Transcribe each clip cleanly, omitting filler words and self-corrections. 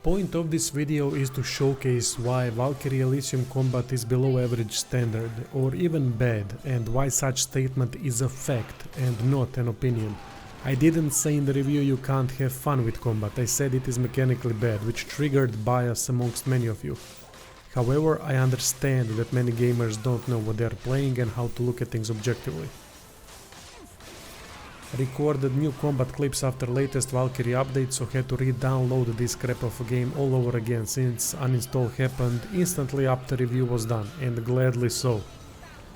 Point of this video is to showcase why Valkyrie Elysium combat is below average standard or even bad, and why such statement is a fact and not an opinion. I didn't say in the review you can't have fun with combat, I said it is mechanically bad, which triggered bias amongst many of you. However, I understand that many gamers don't know what they are playing and how to look at things objectively. Recorded new combat clips after latest Valkyrie update, so had to re-download this crap of a game all over again since uninstall happened instantly after review was done, and gladly so.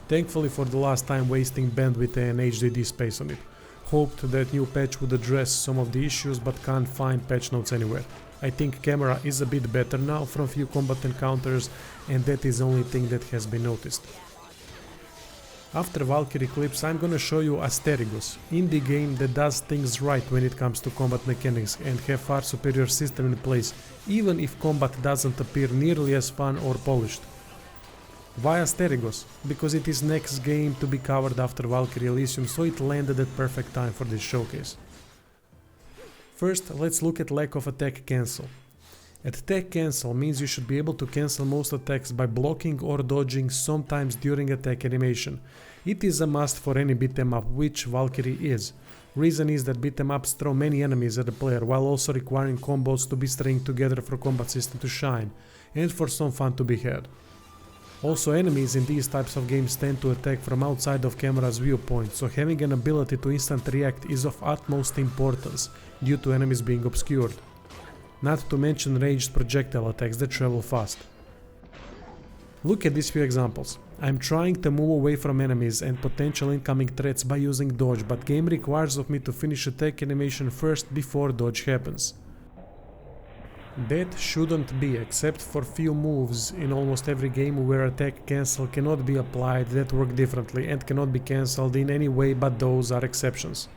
Thankfully for the last time wasting bandwidth and HDD space on it. Hoped that new patch would address some of the issues, but can't find patch notes anywhere. I think camera is a bit better now from few combat encounters, and that is the only thing that has been noticed. After Valkyrie clips, I'm gonna show you Asterigos, indie game that does things right when it comes to combat mechanics and have far superior system in place, even if combat doesn't appear nearly as fun or polished. Why Asterigos? Because it is next game to be covered after Valkyrie Elysium, so it landed at perfect time for this showcase. First, let's look at lack of attack cancel. Attack cancel means you should be able to cancel most attacks by blocking or dodging sometimes during attack animation. It is a must for any beat-em up, which Valkyrie is. Reason is that beat-em ups throw many enemies at the player while also requiring combos to be stringed together for combat system to shine, and for some fun to be had. Also, enemies in these types of games tend to attack from outside of camera's viewpoint, so having an ability to instant react is of utmost importance due to enemies being obscured. Not to mention ranged projectile attacks that travel fast. Look at these few examples. I'm trying to move away from enemies and potential incoming threats by using dodge, but game requires of me to finish attack animation first before dodge happens. That shouldn't be, except for few moves in almost every game where attack cancel cannot be applied that work differently and cannot be cancelled in any way, but those are exceptions.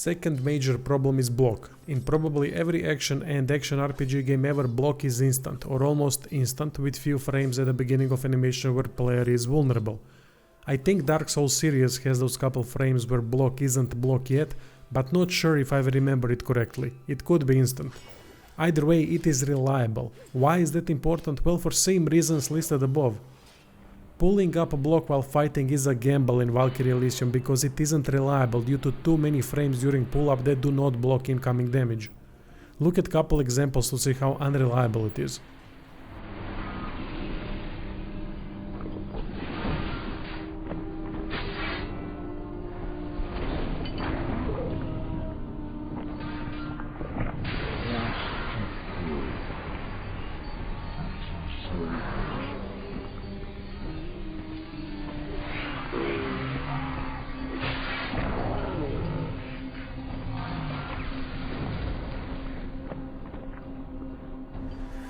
Second major problem is block. In probably every action and action RPG game ever, block is instant or almost instant, with few frames at the beginning of animation where player is vulnerable. I think Dark Souls series has those couple frames where block isn't block yet, but not sure if I remember it correctly. It could be instant. Either way, it is reliable. Why is that important? Well, for same reasons listed above. Pulling up a block while fighting is a gamble in Valkyrie Elysium because it isn't reliable due to too many frames during pull-up that do not block incoming damage. Look at couple examples to see how unreliable it is.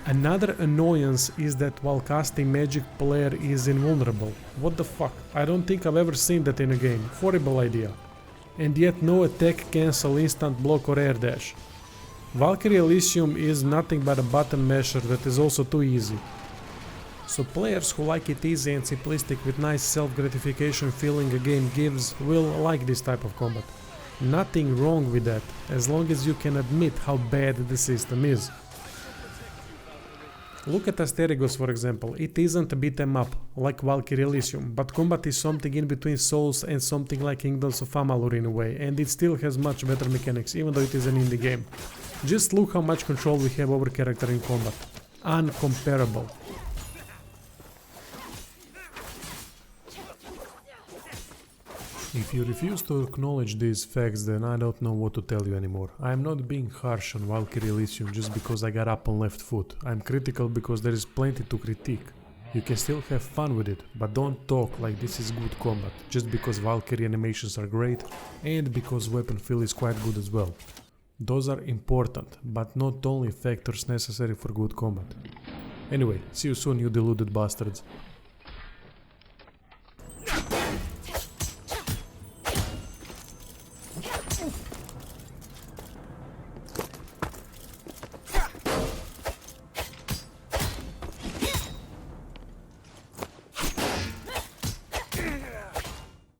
Another annoyance is that while casting magic, player is invulnerable. What the fuck? I don't think I've ever seen that in a game. Horrible idea. And yet no attack cancel, instant block or air dash. Valkyrie Elysium is nothing but a button masher that is also too easy. So players who like it easy and simplistic with nice self-gratification feeling a game gives will like this type of combat. Nothing wrong with that, as long as you can admit how bad the system is. Look at Asterigos for example. It isn't a beat-em up like Valkyrie Elysium, but combat is something in between Souls and something like Kingdoms of Amalur in a way, and it still has much better mechanics even though it is an indie game. Just look how much control we have over character in combat. Uncomparable. If you refuse to acknowledge these facts, then I don't know what to tell you anymore. I am not being harsh on Valkyrie Elysium just because I got up on left foot. I am critical because there is plenty to critique. You can still have fun with it, but don't talk like this is good combat, just because Valkyrie animations are great and because weapon feel is quite good as well. Those are important, but not only factors necessary for good combat. Anyway, see you soon, you deluded bastards.